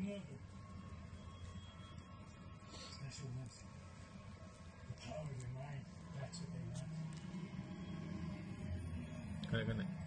mother. Special ones. The power of your mind. That's what they want. Kaya ka na.